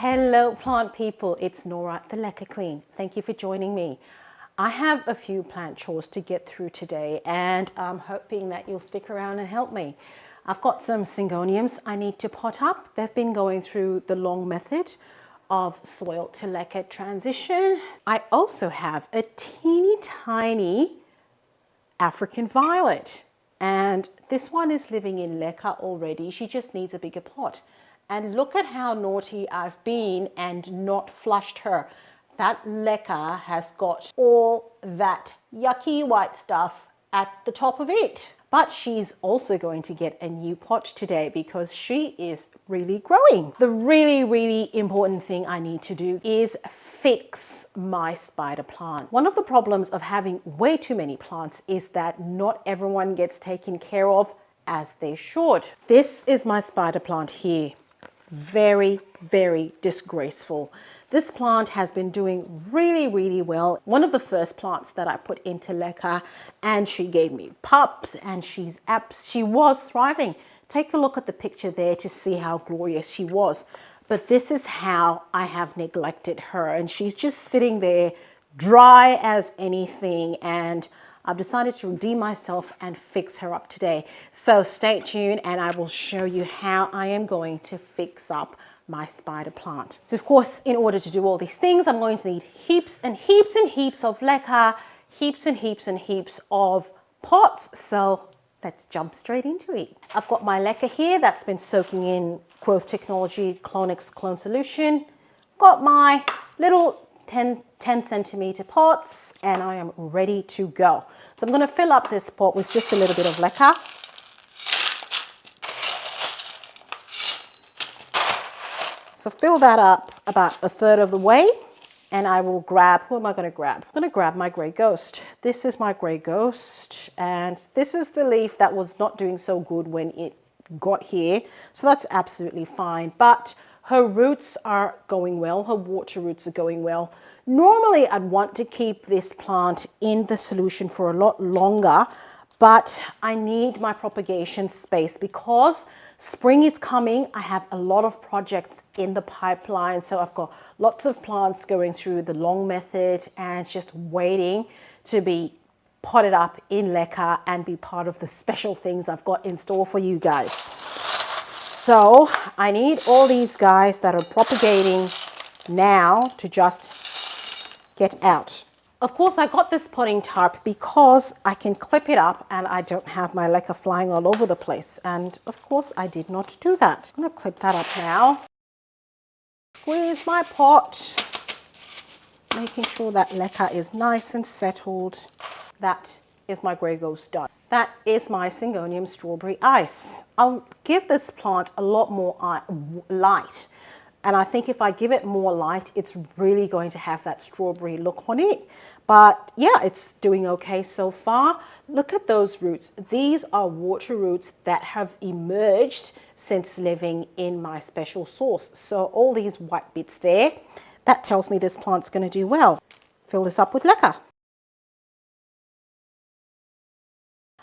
Hello plant people, it's Nora the Leca Queen. Thank you for joining me. I have a few plant chores to get through today and I'm hoping that you'll stick around and help me. I've got some Syngoniums I need to pot up. They've been going through the long method of soil to leca transition. I also have a teeny tiny African violet and this one is living in leca already. She just needs a bigger pot. And look at how naughty I've been and not flushed her. That leca has got all that yucky white stuff at the top of it. But she's also going to get a new pot today because she is really growing. The really important thing I need to do is fix my spider plant. One of the problems of having way too many plants is that not everyone gets taken care of as they should. This is my spider plant here. Very disgraceful. This plant has been doing really well. One of the first plants that I put into leca, and she gave me pups and she was thriving. Take a look at the picture there to see how glorious she was. But this is how I have neglected her, and she's just sitting there dry as anything, and I've decided to redeem myself and fix her up today. So stay tuned and I will show you how I am going to fix up my spider plant. So of course, in order to do all these things, I'm going to need heaps and heaps of leca, heaps and heaps of pots. So let's jump straight into it. I've got my leca here that's been soaking in Growth Technology Clonix Clone Solution. Got my little 10 centimeter pots and I am ready to go. So I'm going to fill up this pot with just a little bit of leca. So fill that up about a third of the way and I will grab, what am I going to grab? I'm going to grab my grey ghost. This is my grey ghost and this is the leaf that was not doing so good when it got here. So that's absolutely fine, but her roots are going well. Her water roots are going well. Normally, I'd want to keep this plant in the solution for a lot longer, but I need my propagation space because spring is coming. I have a lot of projects in the pipeline. So I've got lots of plants going through the long method and just waiting to be potted up in leca and be part of the special things I've got in store for you guys. So I need all these guys that are propagating now to just get out. Of course, I got this potting tarp because I can clip it up and I don't have my leca flying all over the place. And of course, I did not do that. I'm going to clip that up now. Squeeze my pot, making sure that leca is nice and settled. That is my grey ghost done. That is my Syngonium strawberry ice. I'll give this plant a lot more light. And I think if I give it more light, it's really going to have that strawberry look on it. But yeah, it's doing okay so far. Look at those roots. These are water roots that have emerged since living in my special sauce. So all these white bits there, that tells me this plant's going to do well. Fill this up with leca.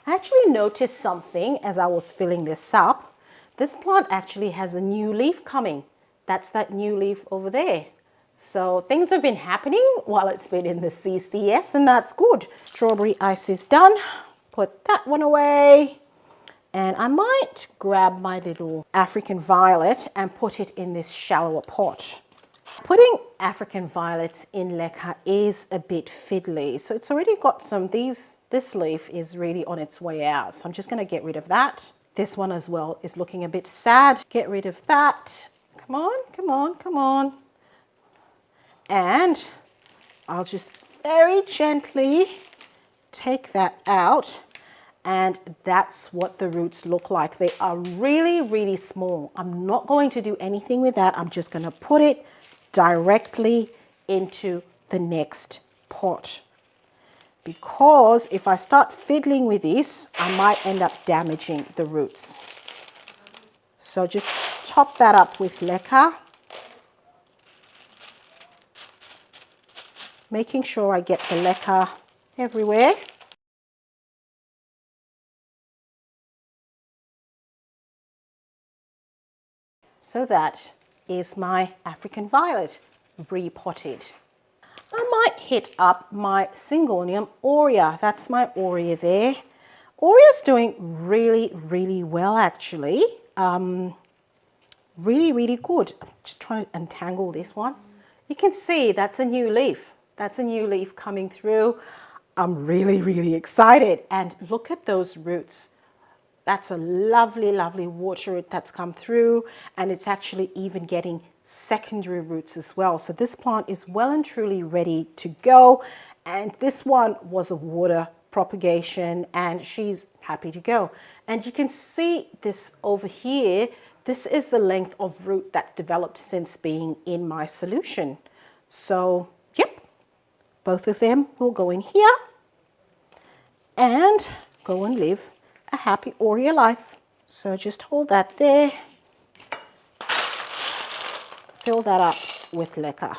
I actually noticed something as I was filling this up. This plant actually has a new leaf coming. That's that new leaf over there. So things have been happening while it's been in the CCS and that's good. Strawberry ice is done. Put that one away. And I might grab my little African violet and put it in this shallower pot. Putting African violets in leca is a bit fiddly. So it's already got some, this leaf is really on its way out. So I'm just going to get rid of that. This one as well is looking a bit sad. Get rid of that. Come on. And I'll just very gently take that out. And that's what the roots look like. They are really small. I'm not going to do anything with that. I'm just going to put it directly into the next pot. Because if I start fiddling with this, I might end up damaging the roots. So just top that up with leca. Making sure I get the leca everywhere. So that is my African violet, repotted. I might hit up my Syngonium Aurea. That's my Aurea there. Aurea's doing really, really well actually. Really, really good. I'm just trying to untangle this one. You can see that's a new leaf. That's a new leaf coming through. I'm really, really excited. And look at those roots. That's a lovely, lovely water root that's come through, and it's actually even getting secondary roots as well. So this plant is well and truly ready to go. And this one was a water propagation and she's happy to go. And you can see this over here. This is the length of root that's developed since being in my solution. So, yep, both of them will go in here and go and live a happy Aurea life. So just hold that there. Fill that up with Leca.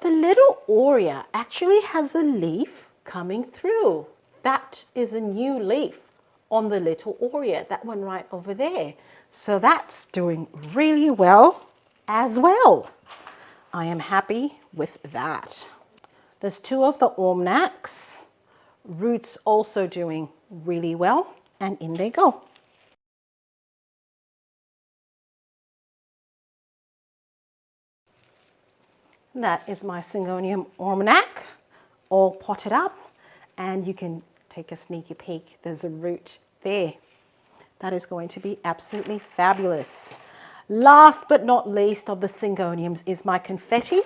The little Aurea actually has a leaf coming through. That is a new leaf on the little Aurea, that one right over there. So that's doing really well as well. I am happy with that. There's two of the Almanacs. Roots also doing really well, and in they go. That is my Syngonium Almanac, all potted up, and you can take a sneaky peek. There's a root there. That is going to be absolutely fabulous. Last but not least of the Syngoniums is my confetti.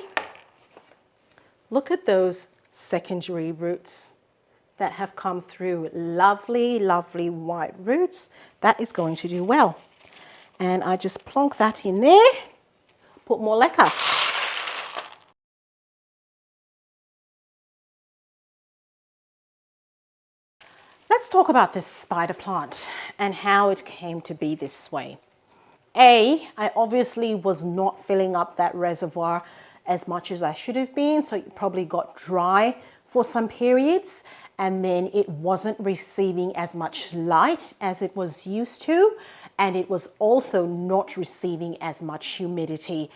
Look at those secondary roots that have come through. Lovely, lovely white roots. That is going to do well. And I just plonk that in there, put more Leca. Let's talk about this spider plant and how it came to be this way. I obviously was not filling up that reservoir as much as I should have been, so it probably got dry for some periods, and then it wasn't receiving as much light as it was used to, and it was also not receiving as much humidity.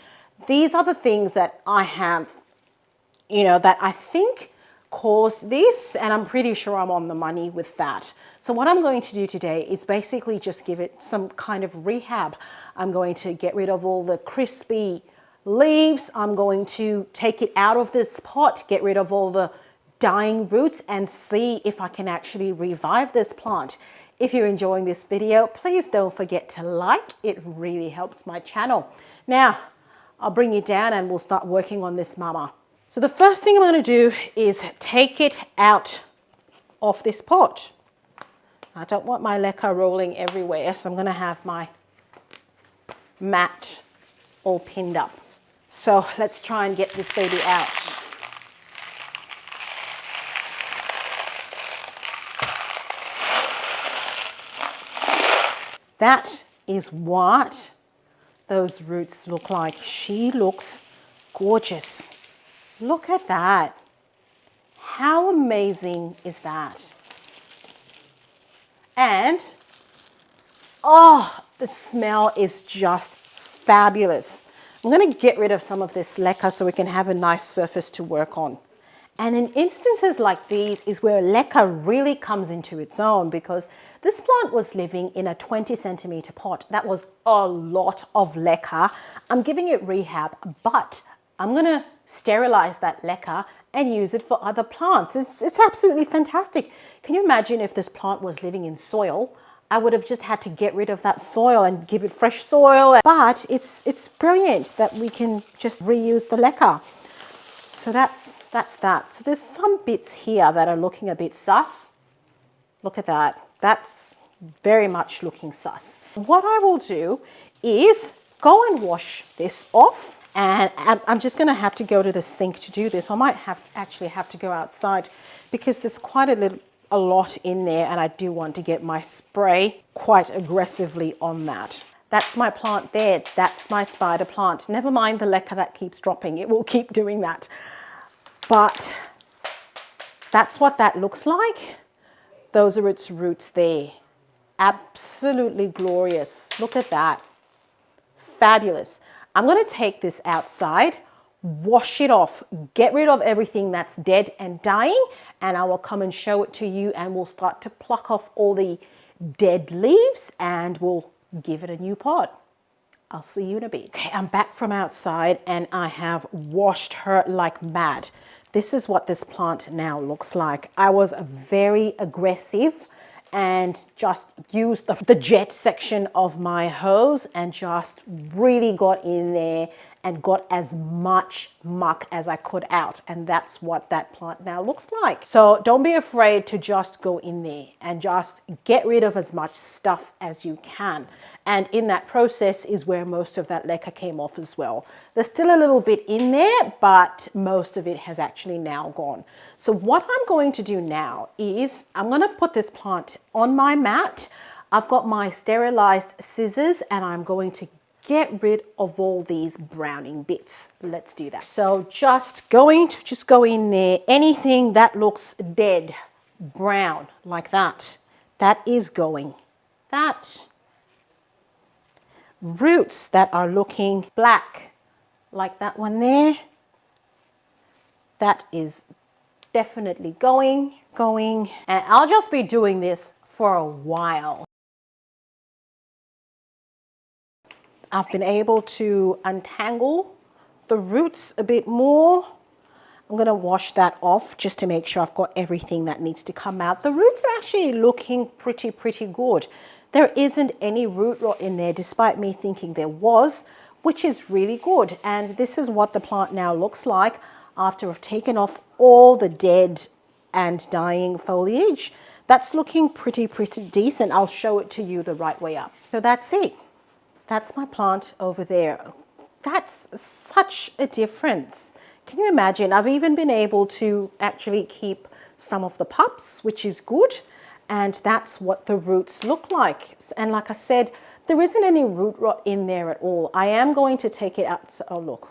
These are the things that I have, that I think caused this, and I'm pretty sure I'm on the money with that. So what I'm going to do today is basically just give it some kind of rehab. I'm going to get rid of all the crispy leaves. I'm going to take it out of this pot, get rid of all the dying roots, and see if I can actually revive this plant. If you're enjoying this video, please don't forget to like. It really helps my channel. Now, I'll bring it down and we'll start working on this mama. So the first thing I'm going to do is take it out of this pot. I don't want my Leca rolling everywhere, so I'm going to have my mat all pinned up. So let's try and get this baby out. That is what those roots look like. She looks gorgeous. Look at that. How amazing is that? And, oh, the smell is just fabulous. I'm going to get rid of some of this Leca so we can have a nice surface to work on. And in instances like these is where Leca really comes into its own, because this plant was living in a 20 centimeter pot. That was a lot of Leca. I'm giving it rehab, but I'm going to sterilize that Leca and use it for other plants. It's absolutely fantastic. Can you imagine if this plant was living in soil? I would have just had to get rid of that soil and give it fresh soil. But it's brilliant that we can just reuse the Leca. So that's that. So there's some bits here that are looking a bit sus. Look at that. That's very much looking sus. What I will do is go and wash this off. And I'm just going to have to go to the sink to do this. I might actually have to go outside because there's quite a lot in there, and I do want to get my spray quite aggressively on that. That's my plant there. That's my spider plant. Never mind the Leca that keeps dropping. It will keep doing that. But that's what that looks like. Those are its roots there. Absolutely glorious. Look at that. Fabulous. I'm going to take this outside, wash it off, get rid of everything that's dead and dying, and I will come and show it to you, and we'll start to pluck off all the dead leaves and we'll give it a new pot. I'll see you in a bit. Okay, I'm back from outside and I have washed her like mad. This is what this plant now looks like. I was very aggressive and just used the jet section of my hose and just really got in there and got as much muck as I could out. And that's what that plant now looks like. So don't be afraid to just go in there and just get rid of as much stuff as you can. And in that process is where most of that leca came off as well. There's still a little bit in there, but most of it has actually now gone. So what I'm going to do now is I'm going to put this plant on my mat. I've got my sterilized scissors and I'm going to get rid of all these browning bits. Let's do that. So just going to go in there, anything that looks dead, brown like that, that is going. That. Roots that are looking black, like that one there, that is definitely going. And I'll just be doing this for a while. I've been able to untangle the roots a bit more. I'm going to wash that off just to make sure I've got everything that needs to come out. The roots are actually looking pretty good. There isn't any root rot in there, despite me thinking there was, which is really good. And this is what the plant now looks like after I've taken off all the dead and dying foliage. That's looking pretty decent. I'll show it to you the right way up. So that's it. That's my plant over there. That's such a difference. Can you imagine? I've even been able to actually keep some of the pups, which is good. And that's what the roots look like. And like I said, there isn't any root rot in there at all. I am going to take it out. Oh, look.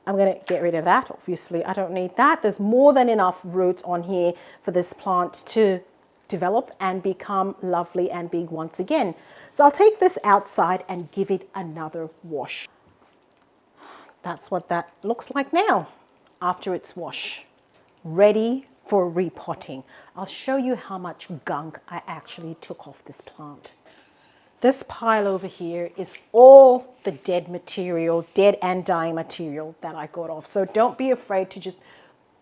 I'm going to get rid of that. Obviously, I don't need that. There's more than enough roots on here for this plant to develop and become lovely and big once again. So I'll take this outside and give it another wash. That's what that looks like now after it's washed. Ready for repotting. I'll show you how much gunk I actually took off this plant. This pile over here is all the dead material, dead and dying material that I got off. So don't be afraid to just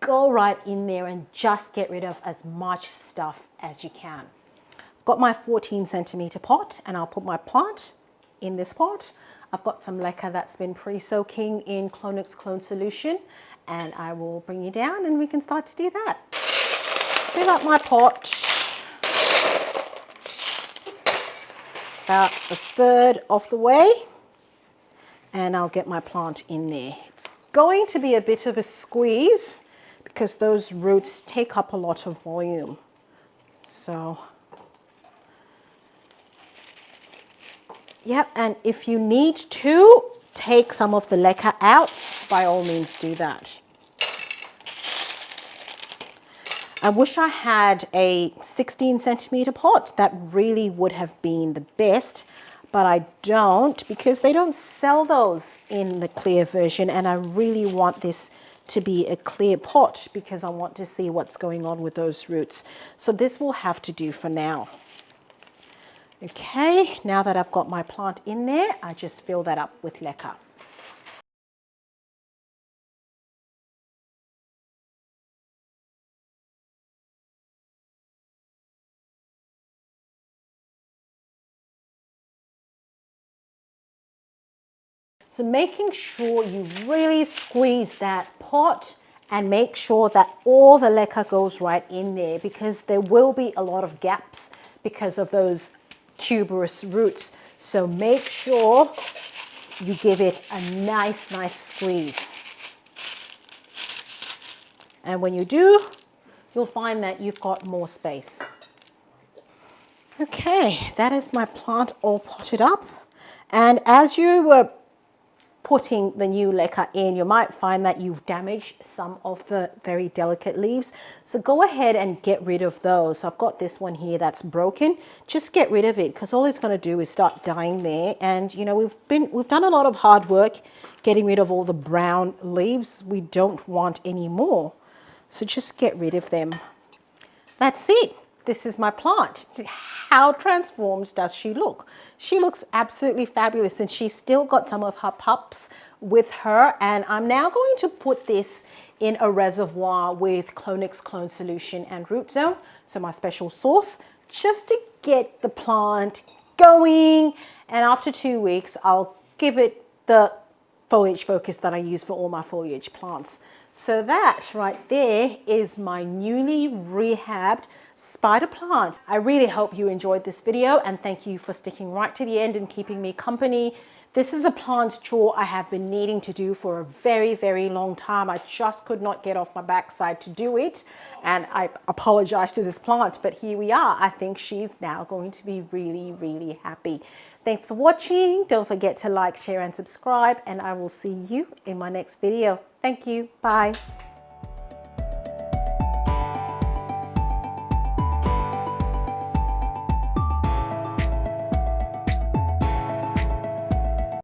go right in there and just get rid of as much stuff as you can. I've got my 14 centimeter pot and I'll put my plant in this pot. I've got some leca that's been pre-soaking in Clonix Clone solution and I will bring you down and we can start to do that. Fill up my pot about a third of the way and I'll get my plant in there. It's going to be a bit of a squeeze because those roots take up a lot of volume. So, yep, and if you need to take some of the leca out, by all means do that. I wish I had a 16 centimeter pot. That really would have been the best, but I don't because they don't sell those in the clear version and I really want this to be a clear pot because I want to see what's going on with those roots. So this will have to do for now. Okay, now that I've got my plant in there, I just fill that up with leca. So making sure you really squeeze that pot and make sure that all the leca goes right in there because there will be a lot of gaps because of those tuberous roots. So make sure you give it a nice squeeze. And when you do, you'll find that you've got more space. Okay, that is my plant all potted up. And as you were putting the new leca in, you might find that you've damaged some of the very delicate leaves. So go ahead and get rid of those. So I've got this one here that's broken. Just get rid of it, because all it's going to do is start dying there. And you know, we've done a lot of hard work getting rid of all the brown leaves. We don't want any more. So just get rid of them. That's it. This is my plant. How transformed does she look? She looks absolutely fabulous, and she's still got some of her pups with her. And I'm now going to put this in a reservoir with Clonix Clone Solution and Root Zone, so my special sauce, just to get the plant going. And after 2 weeks, I'll give it the foliage focus that I use for all my foliage plants. So that right there is my newly rehabbed spider plant. I really hope you enjoyed this video, and thank you for sticking right to the end and keeping me company. This is a plant chore I have been needing to do for a very, very long time. I just could not get off my backside to do it, and I apologize to this plant, but here we are. I think she's now going to be really, really happy. Thanks for watching. Don't forget to like, share, and subscribe, and I will see you in my next video. Thank you. Bye.